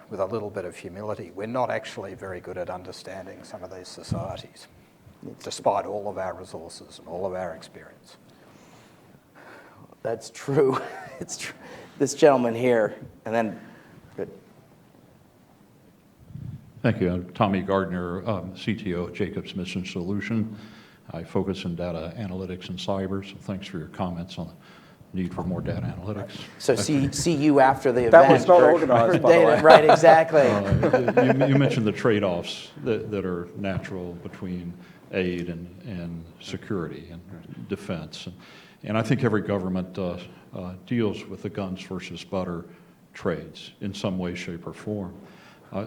Speaker 2: with a little bit of humility, we're not actually very good at understanding some of these societies, despite all of our resources and all of our experience.
Speaker 1: That's true. It's true. this gentleman here, and then, good.
Speaker 5: Thank you. I'm Tommy Gardner, CTO at Jacobs Mission Solution. I focus in data analytics and cyber, so thanks for your comments on the need for more data analytics.
Speaker 1: So see you after the event.
Speaker 2: That was not
Speaker 1: for-
Speaker 2: organized,
Speaker 1: for
Speaker 2: by the
Speaker 1: data.
Speaker 2: way.
Speaker 1: Right, exactly.
Speaker 5: You mentioned the trade-offs that are natural between aid and security and defense. And I think every government deals with the guns versus butter trades in some way, shape, or form.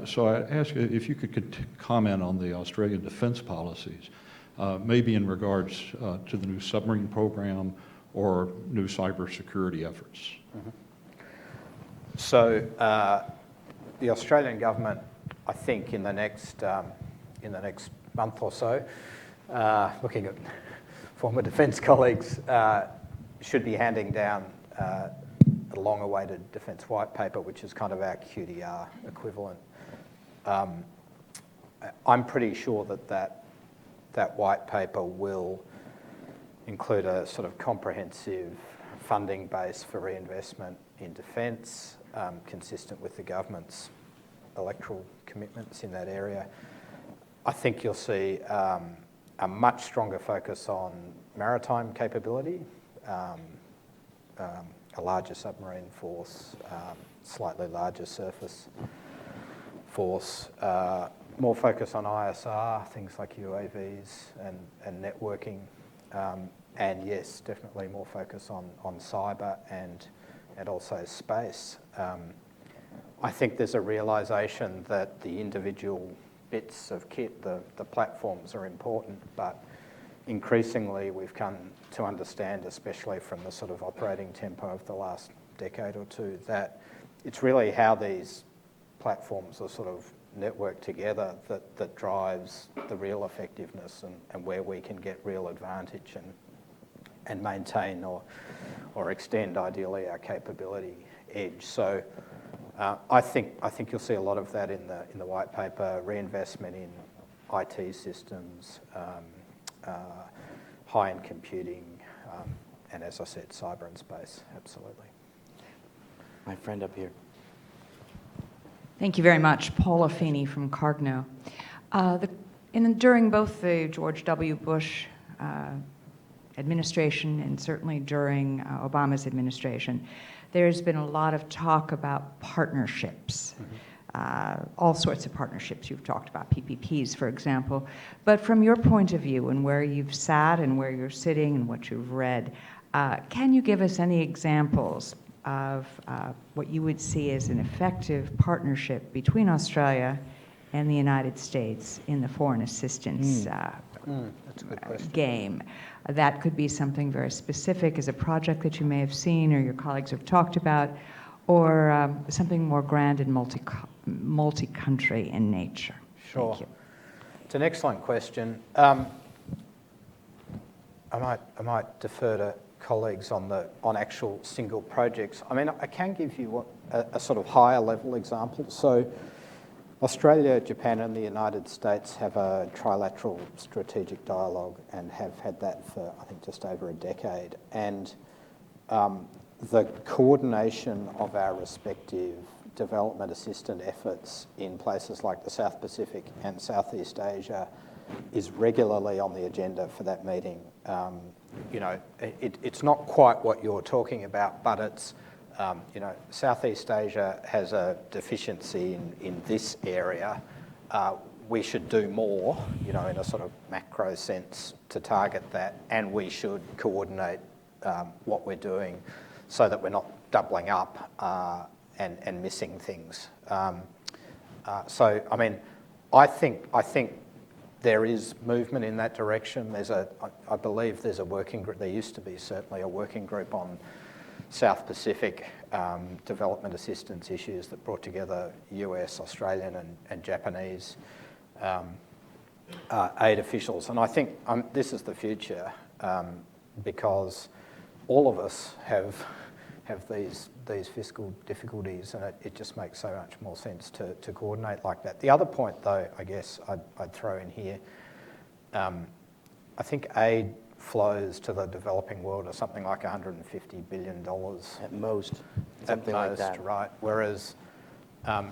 Speaker 5: So I ask you if you could comment on the Australian defense policies, maybe in regards to the new submarine program or new cybersecurity efforts.
Speaker 2: Mm-hmm. So the Australian government, I think, in the next month or so, looking at former defence colleagues, should be handing down a long-awaited defence white paper, which is kind of our QDR equivalent. I'm pretty sure that white paper will include a sort of comprehensive funding base for reinvestment in defence, consistent with the government's electoral commitments in that area. I think you'll see a much stronger focus on maritime capability, a larger submarine force, slightly larger surface force, more focus on ISR, things like UAVs and networking, and yes, definitely more focus on cyber and also space. I think there's a realisation that the individual bits of kit, the platforms are important, but increasingly we've come to understand, especially from the sort of operating tempo of the last decade or two, that it's really how these platforms are sort of networked together that drives the real effectiveness and where we can get real advantage and maintain or extend, ideally, our capability edge. So I think you'll see a lot of that in the white paper, reinvestment in IT systems, high-end computing, and as I said, cyber and space, absolutely.
Speaker 1: My friend up here.
Speaker 6: Thank you very much. Paula Feeney from Cargno. During both the George W. Bush administration and certainly during Obama's administration, there's been a lot of talk about partnerships, all sorts of partnerships. You've talked about PPPs, for example. But from your point of view and where you've sat and where you're sitting and what you've read, can you give us any examples of what you would see as an effective partnership between Australia and the United States in the foreign assistance
Speaker 2: That's a good question.
Speaker 6: game? That could be something very specific as a project that you may have seen or your colleagues have talked about, or something more grand and multi-country in nature.
Speaker 2: Sure.
Speaker 6: Thank you.
Speaker 2: It's an excellent question. I might defer to colleagues on actual single projects. I mean, I can give you a sort of higher level example. So Australia, Japan and the United States have a trilateral strategic dialogue and have had that for, I think, just over a decade. And the coordination of our respective development assistance efforts in places like the South Pacific and Southeast Asia is regularly on the agenda for that meeting. It's not quite what you're talking about, but it's, Southeast Asia has a deficiency in this area. We should do more, in a sort of macro sense to target that, and we should coordinate what we're doing so that we're not doubling up and missing things. So, I mean, I think there is movement in that direction. I believe there's a working group. There used to be certainly a working group on South Pacific development assistance issues that brought together US, Australian and Japanese aid officials. And I think this is the future because all of us have these fiscal difficulties, and it just makes so much more sense to coordinate like that. The other point, though, I guess I'd throw in here, I think aid flows to the developing world are something like $150 billion.
Speaker 1: At most. something like
Speaker 2: most,
Speaker 1: that.
Speaker 2: right? Whereas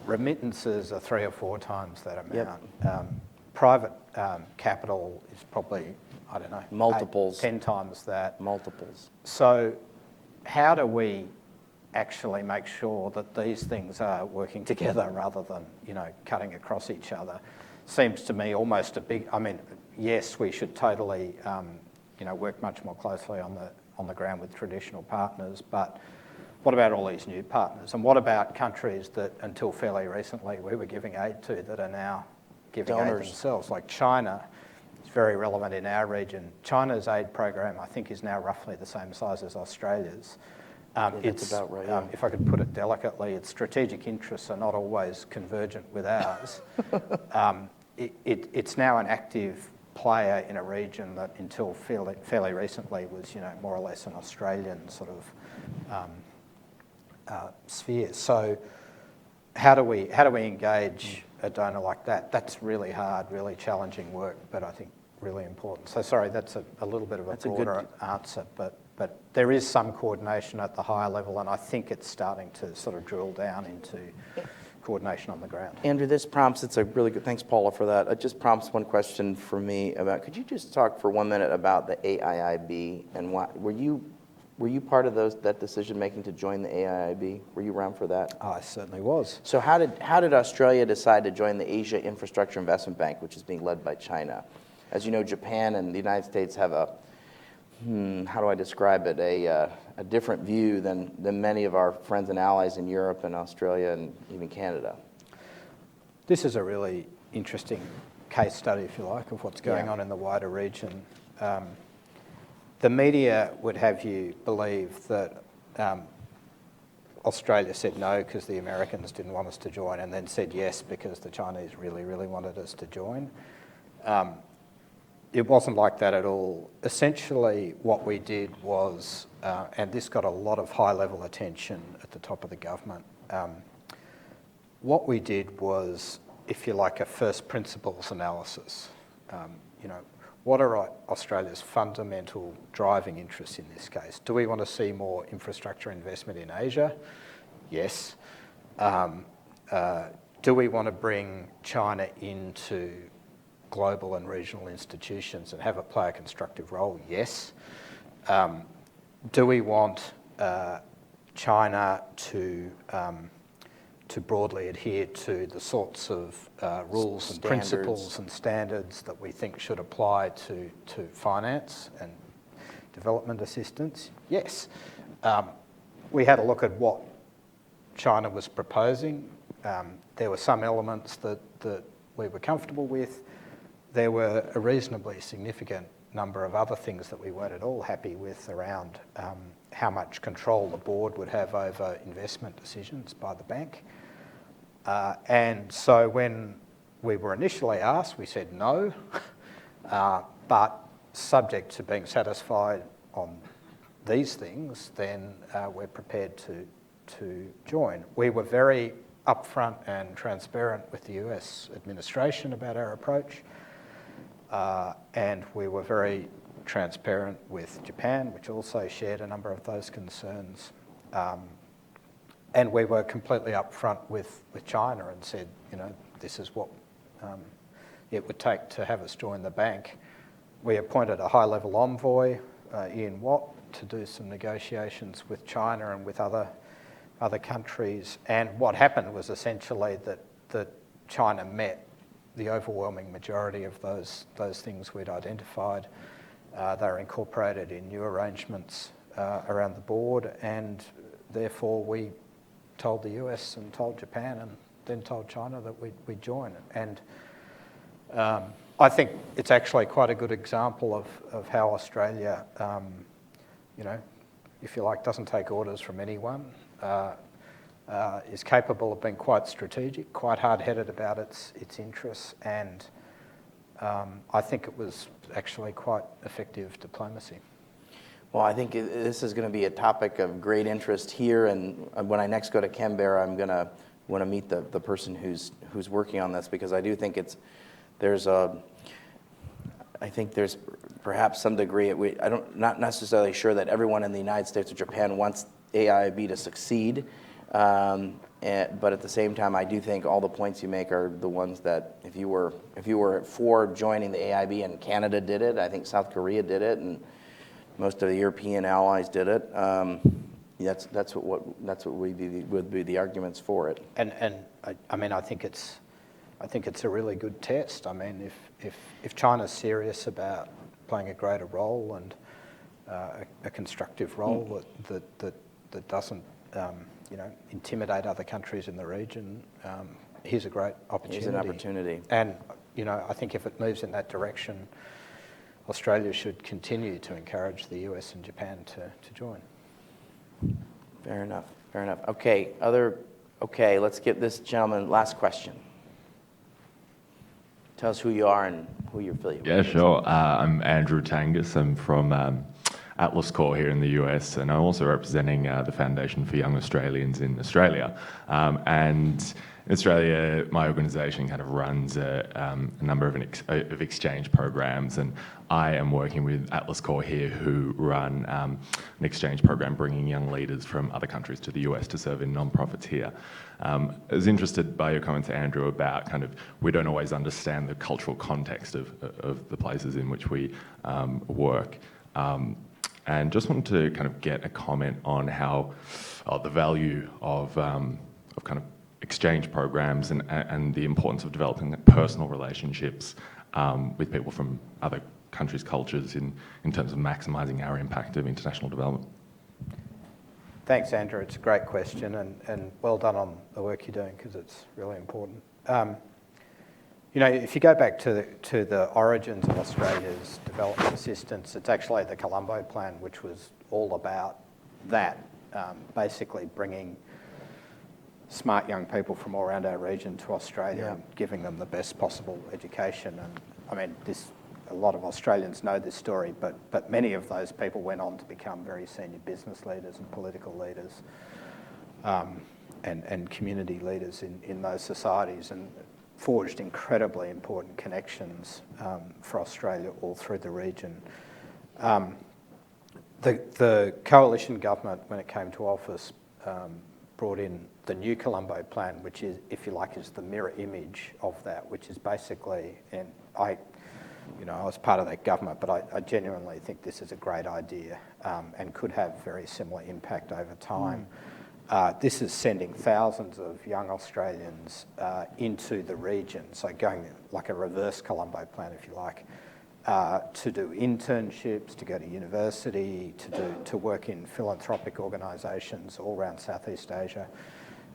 Speaker 2: remittances are 3 or 4 times that amount.
Speaker 1: Yep.
Speaker 2: Private capital is probably, I don't know,
Speaker 1: Multiples.
Speaker 2: 10 times that.
Speaker 1: Multiples.
Speaker 2: So how do we actually make sure that these things are working together rather than, cutting across each other? Seems to me almost a big, yes, we should totally, work much more closely on the ground with traditional partners, but what about all these new partners? And what about countries that until fairly recently we were giving aid to that are now giving
Speaker 1: Donors.
Speaker 2: aid themselves? Like China is very relevant in our region. China's aid program, I think, is now roughly the same size as Australia's.
Speaker 1: That's about right, yeah.
Speaker 2: If I could put it delicately, its strategic interests are not always convergent with ours. It's now an active player in a region that until fairly recently was, more or less an Australian sort of sphere. So how do we engage a donor like that? That's really hard, really challenging work, but I think really important. So sorry, that's a little bit of a broader answer, but there is some coordination at the higher level, and I think it's starting to sort of drill down into coordination on the ground.
Speaker 1: Andrew, it's a really good, thanks Paula for that. It just prompts one question for me about, could you just talk for 1 minute about the AIIB and why, were you part of that decision making to join the AIIB? Were you around for that?
Speaker 2: I certainly was.
Speaker 1: So how did Australia decide to join the Asia Infrastructure Investment Bank, which is being led by China? As you know, Japan and the United States have how do I describe it, a different view than many of our friends and allies in Europe and Australia and even Canada.
Speaker 2: This is a really interesting case study, if you like, of what's going on in the wider region. The media would have you believe that Australia said no because the Americans didn't want us to join, and then said yes because the Chinese really, really wanted us to join. It wasn't like that at all. Essentially, what we did was, and this got a lot of high-level attention at the top of the government, what we did was, if you like, a first principles analysis. What are Australia's fundamental driving interests in this case? Do we want to see more infrastructure investment in Asia? Yes. Do we want to bring China into global and regional institutions and have it play a constructive role? Yes. Do we want China to broadly adhere to the sorts of rules and principles and standards that we think should apply to finance and development assistance? Yes. We had a look at what China was proposing. There were some elements that we were comfortable with. There were a reasonably significant number of other things that we weren't at all happy with around how much control the board would have over investment decisions by the bank. And so when we were initially asked, we said no, but subject to being satisfied on these things, then we're prepared to join. We were very upfront and transparent with the US administration about our approach. And we were very transparent with Japan, which also shared a number of those concerns. And we were completely upfront with China and said, this is what it would take to have us join the bank. We appointed a high-level envoy, Ian Watt, to do some negotiations with China and with other countries. And what happened was essentially that China met the overwhelming majority of those things we'd identified. They were incorporated in new arrangements around the board, and therefore we told the US and told Japan and then told China that we'd join. And I think it's actually quite a good example of how Australia, if you like, doesn't take orders from anyone, is capable of being quite strategic, quite hard-headed about its interests, and I think it was actually quite effective diplomacy.
Speaker 1: Well, I think this is going to be a topic of great interest here, and when I next go to Canberra, I'm going to want to meet the person who's working on this, because I do think there's perhaps some degree, not necessarily sure that everyone in the United States or Japan wants AIIB to succeed. But at the same time, I do think all the points you make are the ones that if you were for joining the AIIB and Canada did it, I think South Korea did it, and most of the European allies did it. That's what would be the arguments for it.
Speaker 2: And I mean, I think it's a really good test. I mean, if China's serious about playing a greater role and a constructive role that doesn't intimidate other countries in the region, here's a great opportunity.
Speaker 1: Here's an opportunity.
Speaker 2: And I think if it moves in that direction, Australia should continue to encourage the US and Japan to join.
Speaker 1: Fair enough. Okay, let's get this gentleman, last question. Tell us who you are and who you're affiliated with.
Speaker 7: Yeah, sure. I'm Andrew Tanga. I'm from Atlas Corps here in the US, and I'm also representing the Foundation for Young Australians in Australia. And in Australia, my organisation kind of runs a number of exchange programs, and I am working with Atlas Corps here, who run an exchange program bringing young leaders from other countries to the US to serve in non-profits here. I was interested by your comments, Andrew, about kind of we don't always understand the cultural context of the places in which we work. And just wanted to kind of get a comment on how the value of kind of exchange programs and the importance of developing personal relationships with people from other countries' cultures in terms of maximising our impact of international development.
Speaker 2: Thanks, Andrew. It's a great question, and well done on the work you're doing, because it's really important. If you go back to the origins of Australia's development assistance, it's actually the Colombo Plan, which was all about that, basically bringing smart young people from all around our region to Australia and giving them the best possible education. And I mean, a lot of Australians know this story, but many of those people went on to become very senior business leaders and political leaders and community leaders in those societies, and forged incredibly important connections for Australia all through the region. The coalition government, when it came to office, brought in the new Colombo Plan, which is, if you like, is the mirror image of that, which is basically, and I was part of that government, but I genuinely think this is a great idea and could have very similar impact over time. This is sending thousands of young Australians into the region, so going like a reverse Colombo Plan, if you like, to do internships, to go to university, to work in philanthropic organisations all around Southeast Asia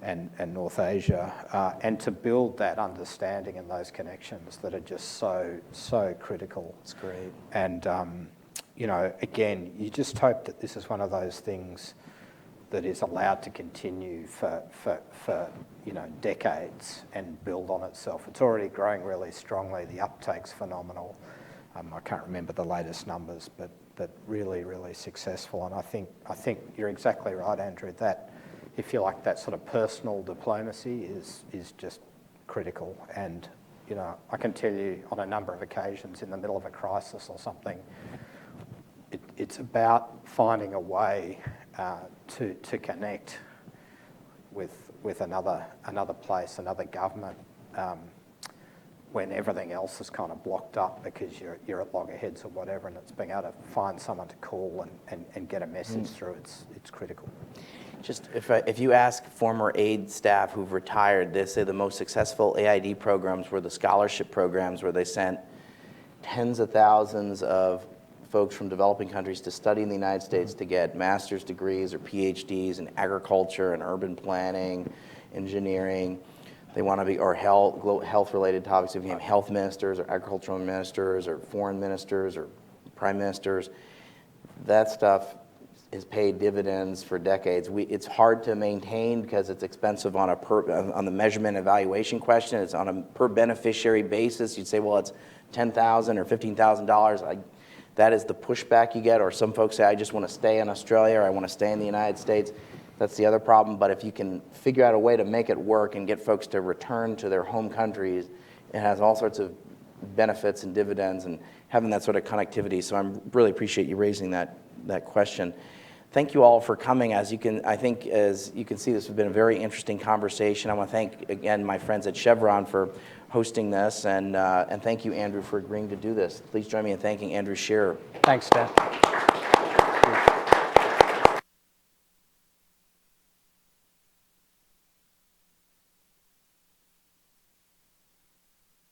Speaker 2: and North Asia, and to build that understanding and those connections that are just so critical.
Speaker 1: It's great.
Speaker 2: And again, you just hope that this is one of those things that is allowed to continue for decades and build on itself. It's already growing really strongly. The uptake's phenomenal. I can't remember the latest numbers, but really, really successful. And I think you're exactly right, Andrew, that if you like, that sort of personal diplomacy is just critical. And I can tell you on a number of occasions in the middle of a crisis or something, it's about finding a way to connect with another place, another government, when everything else is kind of blocked up because you're at loggerheads or whatever, and it's being able to find someone to call and get a message through. It's critical.
Speaker 1: Just if you ask former AID staff who've retired, they say the most successful AID programs were the scholarship programs where they sent tens of thousands of folks from developing countries to study in the United States to get master's degrees or PhDs in agriculture and urban planning, engineering. They want to be, or health-related topics. They became health ministers or agricultural ministers or foreign ministers or prime ministers. That stuff has paid dividends for decades. It's hard to maintain because it's expensive on the measurement evaluation question. It's on a per beneficiary basis. You'd say, well, it's $10,000 or $15,000. That is the pushback you get. Or some folks say, I just want to stay in Australia, or I want to stay in the United States. That's the other problem. But if you can figure out a way to make it work and get folks to return to their home countries, it has all sorts of benefits and dividends and having that sort of connectivity. So I really appreciate you raising that question. thank you all for coming. As you can see, this has been a very interesting conversation. I want to thank, again, my friends at Chevron for hosting this, and thank you, Andrew, for agreeing to do this. Please join me in thanking Andrew Shearer.
Speaker 2: Thanks, Dan.